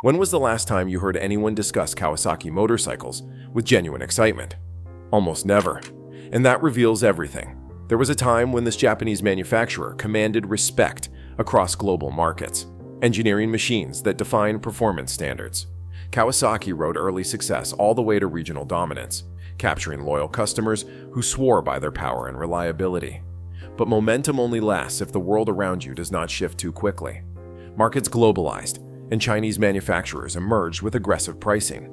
When was the last time you heard anyone discuss Kawasaki motorcycles with genuine excitement? Almost never. And that reveals everything. There was a time when this Japanese manufacturer commanded respect across global markets, engineering machines that define performance standards. Kawasaki rode early success all the way to regional dominance, capturing loyal customers who swore by their power and reliability. But momentum only lasts if the world around you does not shift too quickly. Markets globalized, and Chinese manufacturers emerged with aggressive pricing.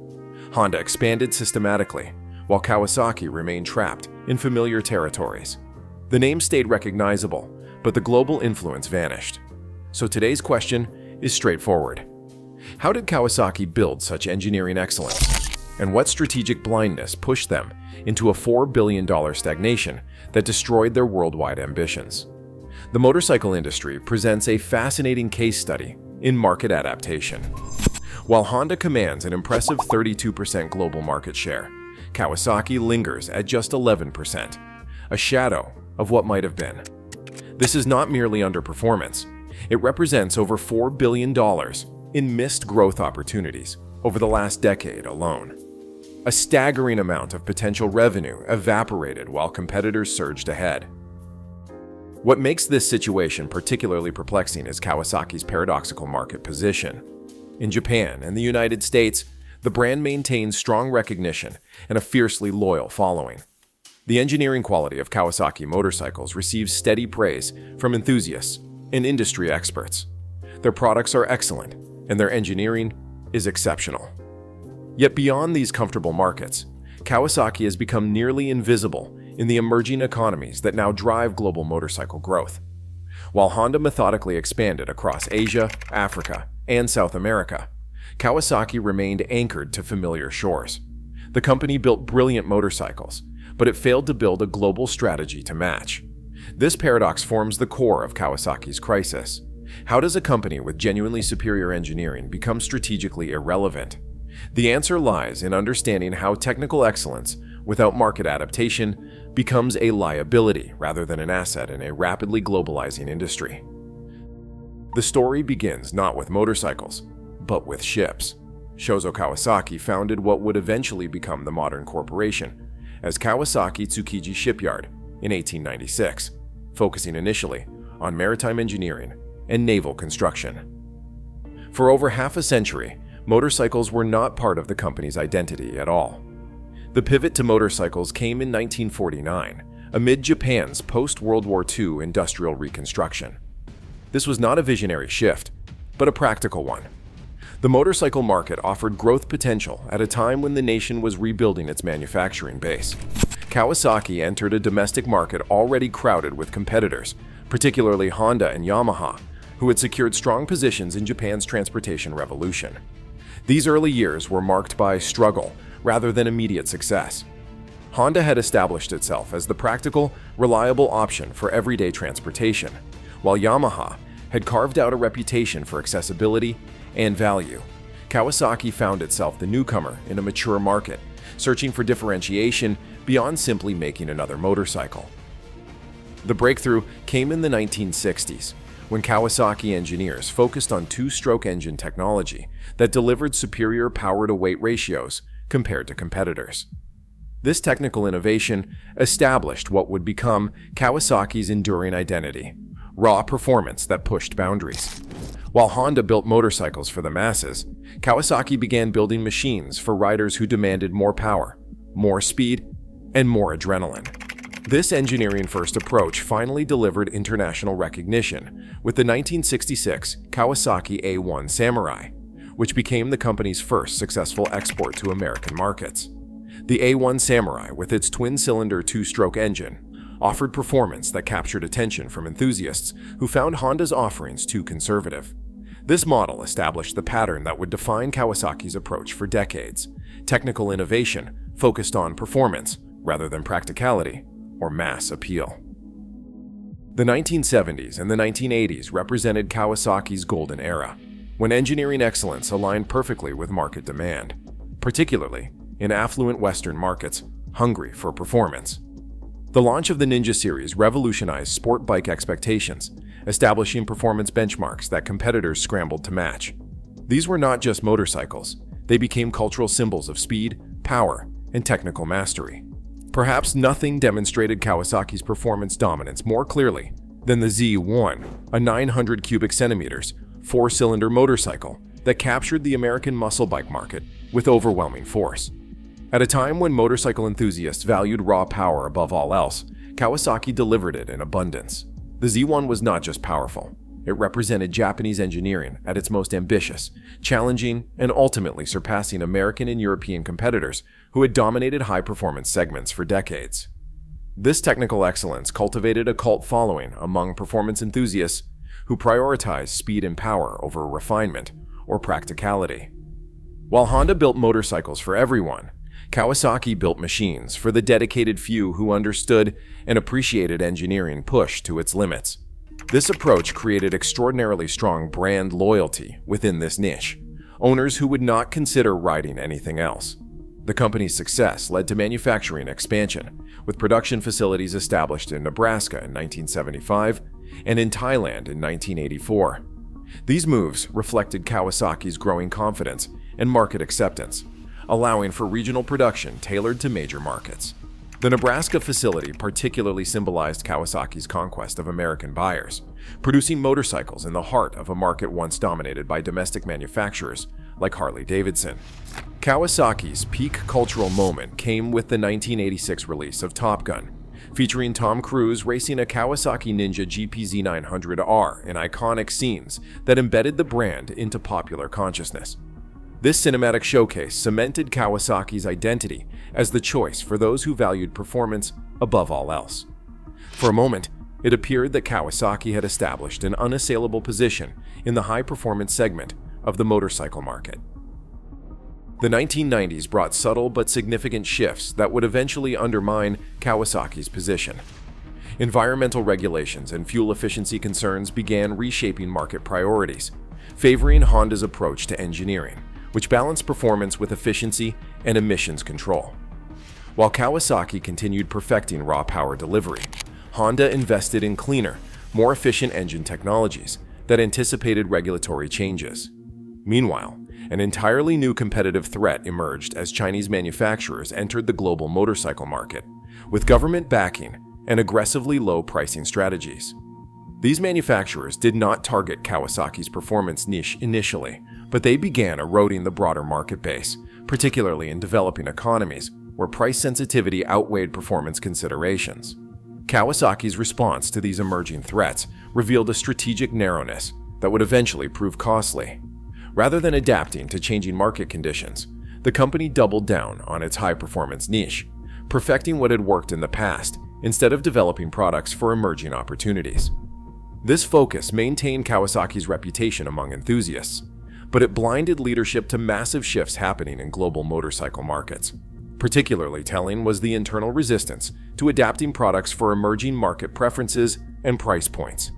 Honda expanded systematically, while Kawasaki remained trapped in familiar territories. The name stayed recognizable, but the global influence vanished. So today's question is straightforward. How did Kawasaki build such engineering excellence? And what strategic blindness pushed them into a $4 billion stagnation that destroyed their worldwide ambitions? The motorcycle industry presents a fascinating case study in market adaptation. While Honda commands an impressive 32% global market share, Kawasaki lingers at just 11%, a shadow of what might have been. This is not merely underperformance. It represents over $4 billion in missed growth opportunities over the last decade alone. A staggering amount of potential revenue evaporated while competitors surged ahead. What makes this situation particularly perplexing is Kawasaki's paradoxical market position. In Japan and the United States, the brand maintains strong recognition and a fiercely loyal following. The engineering quality of Kawasaki motorcycles receives steady praise from enthusiasts and industry experts. Their products are excellent, and their engineering is exceptional. Yet beyond these comfortable markets, Kawasaki has become nearly invisible in the emerging economies that now drive global motorcycle growth. While Honda methodically expanded across Asia, Africa, and South America, Kawasaki remained anchored to familiar shores. The company built brilliant motorcycles, but it failed to build a global strategy to match. This paradox forms the core of Kawasaki's crisis. How does a company with genuinely superior engineering become strategically irrelevant? The answer lies in understanding how technical excellence without market adaptation becomes a liability rather than an asset in a rapidly globalizing industry. The story begins not with motorcycles, but with ships. Shozo Kawasaki founded what would eventually become the modern corporation as Kawasaki Tsukiji Shipyard in 1896, focusing initially on maritime engineering and naval construction. For over half a century, motorcycles were not part of the company's identity at all. The pivot to motorcycles came in 1949, amid Japan's post-World War II industrial reconstruction. This was not a visionary shift, but a practical one. The motorcycle market offered growth potential at a time when the nation was rebuilding its manufacturing base. Kawasaki entered a domestic market already crowded with competitors, particularly Honda and Yamaha, who had secured strong positions in Japan's transportation revolution. These early years were marked by struggle rather than immediate success. Honda had established itself as the practical, reliable option for everyday transportation, while Yamaha had carved out a reputation for accessibility and value. Kawasaki found itself the newcomer in a mature market, searching for differentiation beyond simply making another motorcycle. The breakthrough came in the 1960s, when Kawasaki engineers focused on two-stroke engine technology that delivered superior power-to-weight ratios compared to competitors. This technical innovation established what would become Kawasaki's enduring identity: raw performance that pushed boundaries. While Honda built motorcycles for the masses, Kawasaki began building machines for riders who demanded more power, more speed, and more adrenaline. This engineering-first approach finally delivered international recognition with the 1966 Kawasaki A1 Samurai, which became the company's first successful export to American markets. The A1 Samurai, with its twin-cylinder two-stroke engine, offered performance that captured attention from enthusiasts who found Honda's offerings too conservative. This model established the pattern that would define Kawasaki's approach for decades: technical innovation focused on performance rather than practicality or mass appeal. The 1970s and the 1980s represented Kawasaki's golden era, when engineering excellence aligned perfectly with market demand, particularly in affluent Western markets hungry for performance. The launch of the Ninja series revolutionized sport bike expectations, establishing performance benchmarks that competitors scrambled to match. These were not just motorcycles. They became cultural symbols of speed, power, and technical mastery. Perhaps nothing demonstrated Kawasaki's performance dominance more clearly than the Z1, a 900 cubic centimeters, four-cylinder motorcycle that captured the American muscle bike market with overwhelming force. At a time when motorcycle enthusiasts valued raw power above all else, Kawasaki delivered it in abundance. The Z1 was not just powerful. It represented Japanese engineering at its most ambitious, challenging, and ultimately surpassing American and European competitors who had dominated high-performance segments for decades. This technical excellence cultivated a cult following among performance enthusiasts who prioritized speed and power over refinement or practicality. While Honda built motorcycles for everyone, Kawasaki built machines for the dedicated few who understood and appreciated engineering pushed to its limits. This approach created extraordinarily strong brand loyalty within this niche, owners who would not consider riding anything else. The company's success led to manufacturing expansion, with production facilities established in Nebraska in 1975 and in Thailand in 1984. These moves reflected Kawasaki's growing confidence and market acceptance, allowing for regional production tailored to major markets. The Nebraska facility particularly symbolized Kawasaki's conquest of American buyers, producing motorcycles in the heart of a market once dominated by domestic manufacturers like Harley-Davidson. Kawasaki's peak cultural moment came with the 1986 release of Top Gun, featuring Tom Cruise racing a Kawasaki Ninja GP-Z900R in iconic scenes that embedded the brand into popular consciousness. This cinematic showcase cemented Kawasaki's identity as the choice for those who valued performance above all else. For a moment, it appeared that Kawasaki had established an unassailable position in the high-performance segment of the motorcycle market. The 1990s brought subtle but significant shifts that would eventually undermine Kawasaki's position. Environmental regulations and fuel efficiency concerns began reshaping market priorities, favoring Honda's approach to engineering, which balanced performance with efficiency and emissions control. While Kawasaki continued perfecting raw power delivery, Honda invested in cleaner, more efficient engine technologies that anticipated regulatory changes. Meanwhile, an entirely new competitive threat emerged as Chinese manufacturers entered the global motorcycle market, with government backing and aggressively low pricing strategies. These manufacturers did not target Kawasaki's performance niche initially, but they began eroding the broader market base, particularly in developing economies where price sensitivity outweighed performance considerations. Kawasaki's response to these emerging threats revealed a strategic narrowness that would eventually prove costly. Rather than adapting to changing market conditions, the company doubled down on its high-performance niche, perfecting what had worked in the past instead of developing products for emerging opportunities. This focus maintained Kawasaki's reputation among enthusiasts, but it blinded leadership to massive shifts happening in global motorcycle markets. Particularly telling was the internal resistance to adapting products for emerging market preferences and price points.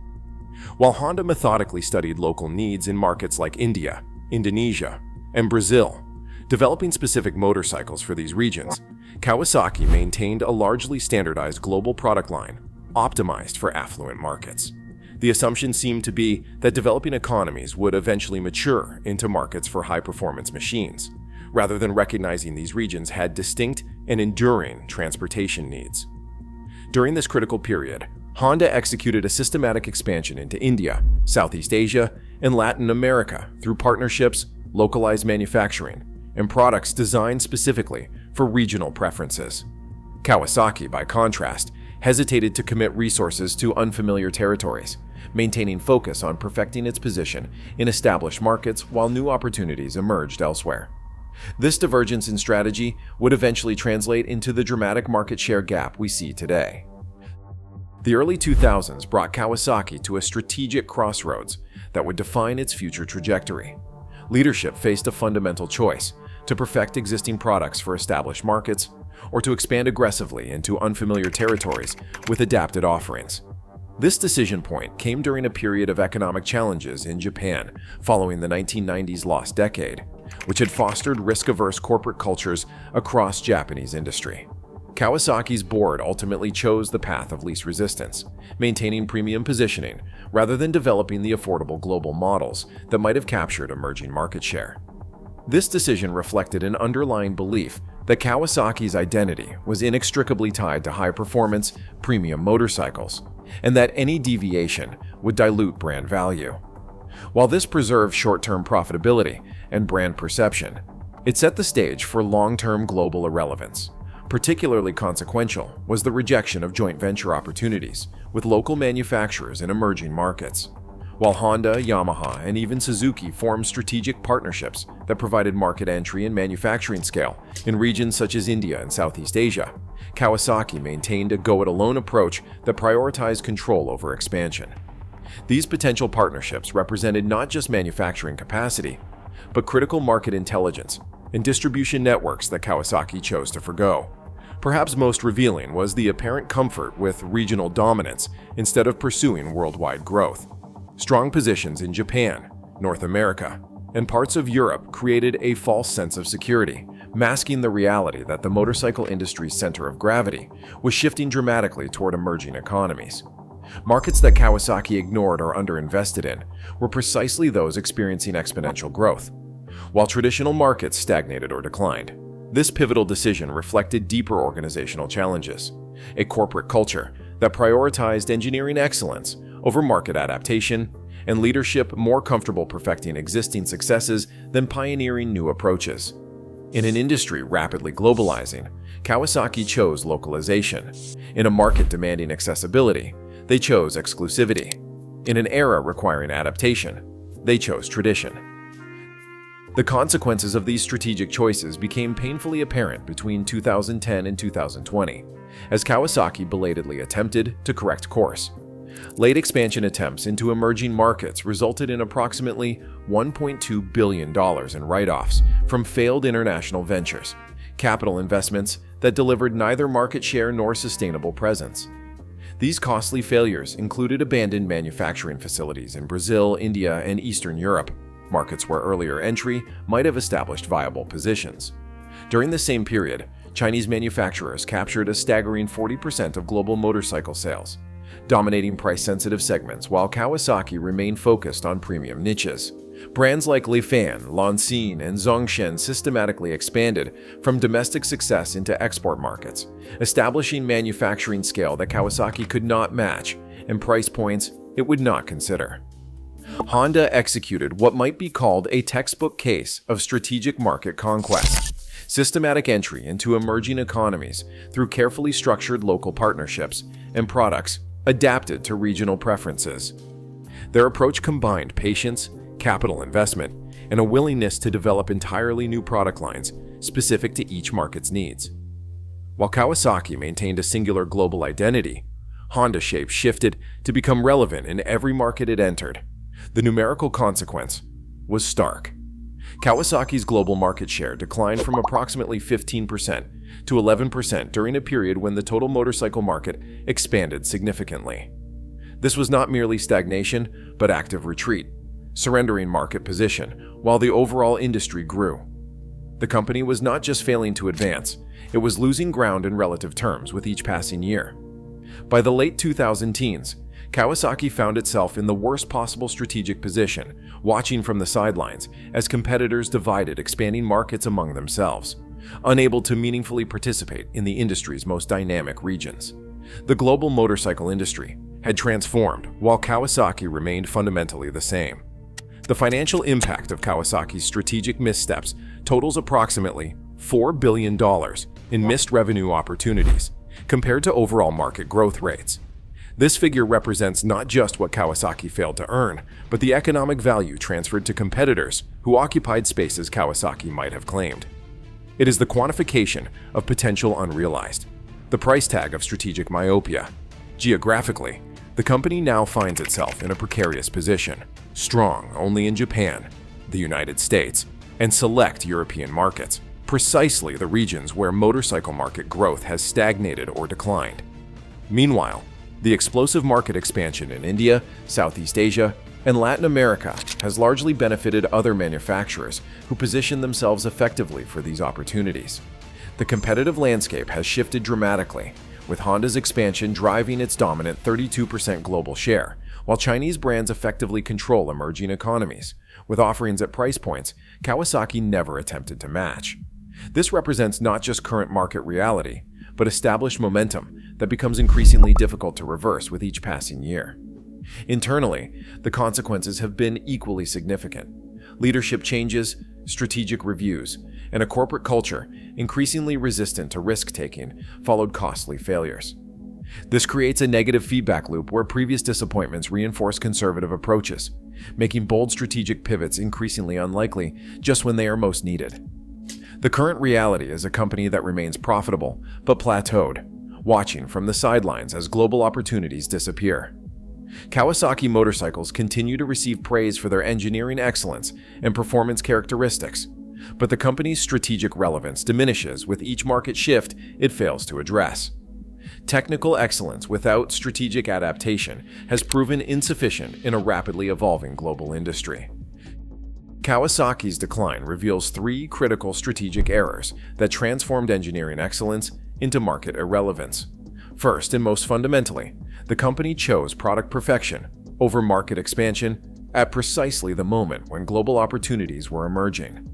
While Honda methodically studied local needs in markets like India, Indonesia, and Brazil, developing specific motorcycles for these regions, Kawasaki maintained a largely standardized global product line, optimized for affluent markets. The assumption seemed to be that developing economies would eventually mature into markets for high-performance machines, rather than recognizing these regions had distinct and enduring transportation needs. During this critical period, Honda executed a systematic expansion into India, Southeast Asia, and Latin America through partnerships, localized manufacturing, and products designed specifically for regional preferences. Kawasaki, by contrast, hesitated to commit resources to unfamiliar territories, maintaining focus on perfecting its position in established markets while new opportunities emerged elsewhere. This divergence in strategy would eventually translate into the dramatic market share gap we see today. The early 2000s brought Kawasaki to a strategic crossroads that would define its future trajectory. Leadership faced a fundamental choice: to perfect existing products for established markets, or to expand aggressively into unfamiliar territories with adapted offerings. This decision point came during a period of economic challenges in Japan following the 1990s lost decade, which had fostered risk-averse corporate cultures across Japanese industry. Kawasaki's board ultimately chose the path of least resistance, maintaining premium positioning rather than developing the affordable global models that might have captured emerging market share. This decision reflected an underlying belief that Kawasaki's identity was inextricably tied to high-performance, premium motorcycles, and that any deviation would dilute brand value. While this preserved short-term profitability and brand perception, it set the stage for long-term global irrelevance. Particularly consequential was the rejection of joint venture opportunities with local manufacturers in emerging markets. While Honda, Yamaha, and even Suzuki formed strategic partnerships that provided market entry and manufacturing scale in regions such as India and Southeast Asia, Kawasaki maintained a go-it-alone approach that prioritized control over expansion. These potential partnerships represented not just manufacturing capacity, but critical market intelligence and distribution networks that Kawasaki chose to forgo. Perhaps most revealing was the apparent comfort with regional dominance instead of pursuing worldwide growth. Strong positions in Japan, North America, and parts of Europe created a false sense of security, masking the reality that the motorcycle industry's center of gravity was shifting dramatically toward emerging economies. Markets that Kawasaki ignored or underinvested in were precisely those experiencing exponential growth, while traditional markets stagnated or declined. This pivotal decision reflected deeper organizational challenges, a corporate culture that prioritized engineering excellence over market adaptation, and leadership more comfortable perfecting existing successes than pioneering new approaches. In an industry rapidly globalizing, Kawasaki chose localization. In a market demanding accessibility, they chose exclusivity. In an era requiring adaptation, they chose tradition. The consequences of these strategic choices became painfully apparent between 2010 and 2020, as Kawasaki belatedly attempted to correct course. Late expansion attempts into emerging markets resulted in approximately $1.2 billion in write-offs from failed international ventures, capital investments that delivered neither market share nor sustainable presence. These costly failures included abandoned manufacturing facilities in Brazil, India, and Eastern Europe, markets where earlier entry might have established viable positions. During the same period, Chinese manufacturers captured a staggering 40% of global motorcycle sales, dominating price-sensitive segments while Kawasaki remained focused on premium niches. Brands like Leifan, Lanxin, and Zongshen systematically expanded from domestic success into export markets, establishing manufacturing scale that Kawasaki could not match and price points it would not consider. Honda executed what might be called a textbook case of strategic market conquest, systematic entry into emerging economies through carefully structured local partnerships and products adapted to regional preferences. Their approach combined patience, capital investment, and a willingness to develop entirely new product lines specific to each market's needs. While Kawasaki maintained a singular global identity, Honda's shape shifted to become relevant in every market it entered. The numerical consequence was stark. Kawasaki's global market share declined from approximately 15% to 11% during a period when the total motorcycle market expanded significantly. This was not merely stagnation, but active retreat, surrendering market position while the overall industry grew. The company was not just failing to advance, it was losing ground in relative terms with each passing year. By the late 2010s, Kawasaki found itself in the worst possible strategic position, watching from the sidelines as competitors divided expanding markets among themselves, unable to meaningfully participate in the industry's most dynamic regions. The global motorcycle industry had transformed while Kawasaki remained fundamentally the same. The financial impact of Kawasaki's strategic missteps totals approximately $4 billion in missed revenue opportunities compared to overall market growth rates. This figure represents not just what Kawasaki failed to earn, but the economic value transferred to competitors who occupied spaces Kawasaki might have claimed. It is the quantification of potential unrealized, the price tag of strategic myopia. Geographically, the company now finds itself in a precarious position, strong only in Japan, the United States, and select European markets, precisely the regions where motorcycle market growth has stagnated or declined. Meanwhile, the explosive market expansion in India, Southeast Asia, and Latin America has largely benefited other manufacturers who position themselves effectively for these opportunities. The competitive landscape has shifted dramatically, with Honda's expansion driving its dominant 32% global share, while Chinese brands effectively control emerging economies, with offerings at price points Kawasaki never attempted to match. This represents not just current market reality, but established momentum that becomes increasingly difficult to reverse with each passing year. Internally, the consequences have been equally significant. Leadership changes, strategic reviews, and a corporate culture increasingly resistant to risk-taking followed costly failures. This creates a negative feedback loop where previous disappointments reinforce conservative approaches, making bold strategic pivots increasingly unlikely just when they are most needed. The current reality is a company that remains profitable but plateaued, watching from the sidelines as global opportunities disappear. Kawasaki motorcycles continue to receive praise for their engineering excellence and performance characteristics, but the company's strategic relevance diminishes with each market shift it fails to address. Technical excellence without strategic adaptation has proven insufficient in a rapidly evolving global industry. Kawasaki's decline reveals three critical strategic errors that transformed engineering excellence into market irrelevance. First, and most fundamentally, the company chose product perfection over market expansion at precisely the moment when global opportunities were emerging.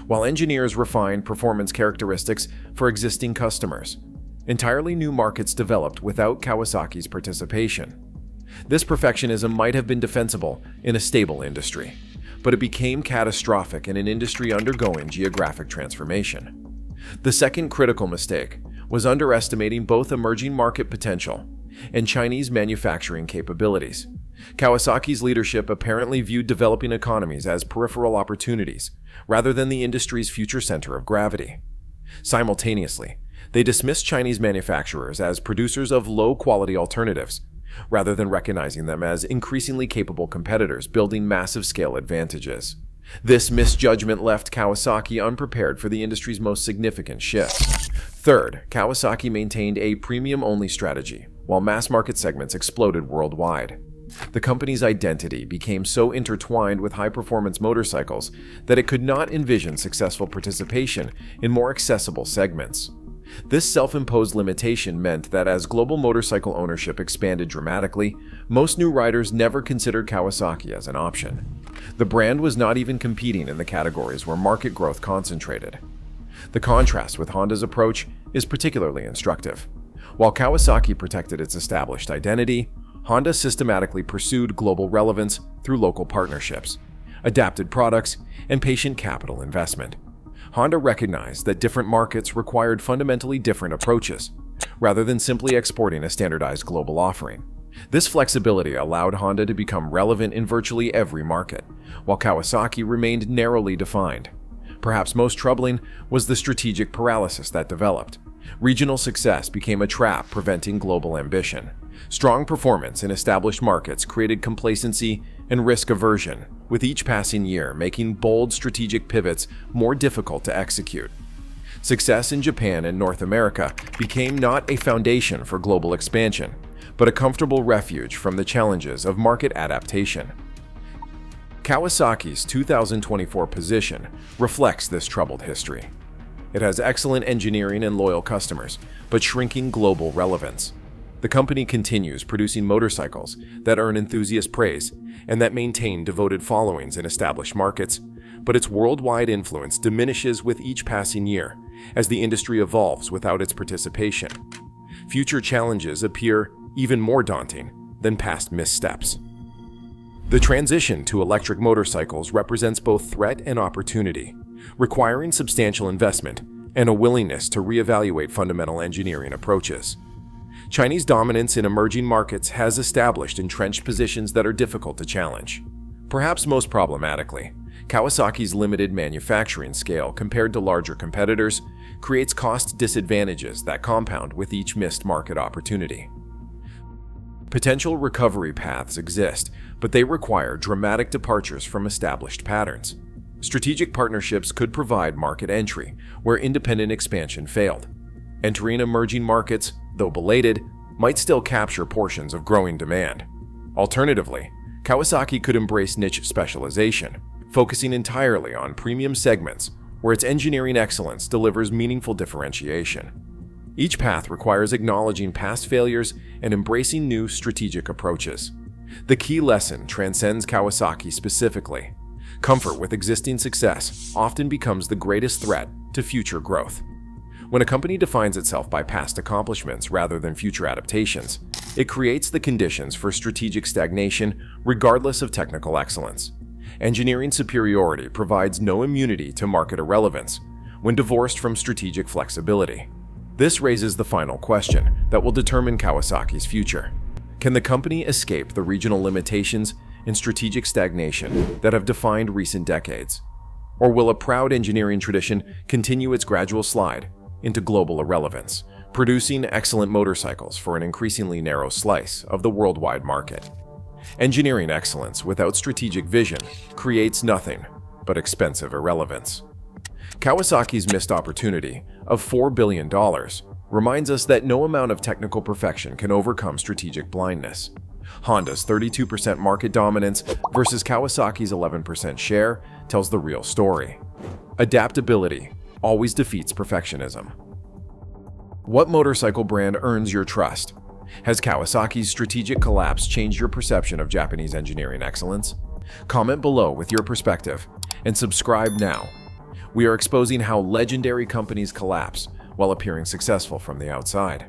While engineers refined performance characteristics for existing customers, entirely new markets developed without Kawasaki's participation. This perfectionism might have been defensible in a stable industry, but it became catastrophic in an industry undergoing geographic transformation. The second critical mistake was underestimating both emerging market potential and Chinese manufacturing capabilities. Kawasaki's leadership apparently viewed developing economies as peripheral opportunities rather than the industry's future center of gravity. Simultaneously, they dismissed Chinese manufacturers as producers of low-quality alternatives, rather than recognizing them as increasingly capable competitors building massive-scale advantages. This misjudgment left Kawasaki unprepared for the industry's most significant shifts. Third, Kawasaki maintained a premium-only strategy, while mass-market segments exploded worldwide. The company's identity became so intertwined with high-performance motorcycles that it could not envision successful participation in more accessible segments. This self-imposed limitation meant that as global motorcycle ownership expanded dramatically, most new riders never considered Kawasaki as an option. The brand was not even competing in the categories where market growth concentrated. The contrast with Honda's approach is particularly instructive. While Kawasaki protected its established identity, Honda systematically pursued global relevance through local partnerships, adapted products, and patient capital investment. Honda recognized that different markets required fundamentally different approaches, rather than simply exporting a standardized global offering. This flexibility allowed Honda to become relevant in virtually every market, while Kawasaki remained narrowly defined. Perhaps most troubling was the strategic paralysis that developed. Regional success became a trap preventing global ambition. Strong performance in established markets created complacency and risk aversion, with each passing year making bold strategic pivots more difficult to execute. Success in Japan and North America became not a foundation for global expansion, but a comfortable refuge from the challenges of market adaptation. Kawasaki's 2024 position reflects this troubled history. It has excellent engineering and loyal customers, but shrinking global relevance. The company continues producing motorcycles that earn enthusiast praise and that maintain devoted followings in established markets, but its worldwide influence diminishes with each passing year as the industry evolves without its participation. Future challenges appear even more daunting than past missteps. The transition to electric motorcycles represents both threat and opportunity, requiring substantial investment and a willingness to reevaluate fundamental engineering approaches. Chinese dominance in emerging markets has established entrenched positions that are difficult to challenge. Perhaps most problematically, Kawasaki's limited manufacturing scale compared to larger competitors creates cost disadvantages that compound with each missed market opportunity. Potential recovery paths exist, but they require dramatic departures from established patterns. Strategic partnerships could provide market entry where independent expansion failed. Entering emerging markets, though belated, might still capture portions of growing demand. Alternatively, Kawasaki could embrace niche specialization, focusing entirely on premium segments where its engineering excellence delivers meaningful differentiation. Each path requires acknowledging past failures and embracing new strategic approaches. The key lesson transcends Kawasaki specifically. Comfort with existing success often becomes the greatest threat to future growth. When a company defines itself by past accomplishments rather than future adaptations, it creates the conditions for strategic stagnation regardless of technical excellence. Engineering superiority provides no immunity to market irrelevance when divorced from strategic flexibility. This raises the final question that will determine Kawasaki's future. Can the company escape the regional limitations and strategic stagnation that have defined recent decades? Or will a proud engineering tradition continue its gradual slide into global irrelevance, producing excellent motorcycles for an increasingly narrow slice of the worldwide market? Engineering excellence without strategic vision creates nothing but expensive irrelevance. Kawasaki's missed opportunity of $4 billion reminds us that no amount of technical perfection can overcome strategic blindness. Honda's 32% market dominance versus Kawasaki's 11% share tells the real story. Adaptability always defeats perfectionism. What motorcycle brand earns your trust? Has Kawasaki's strategic collapse changed your perception of Japanese engineering excellence? Comment below with your perspective and subscribe now. We are exposing how legendary companies collapse while appearing successful from the outside.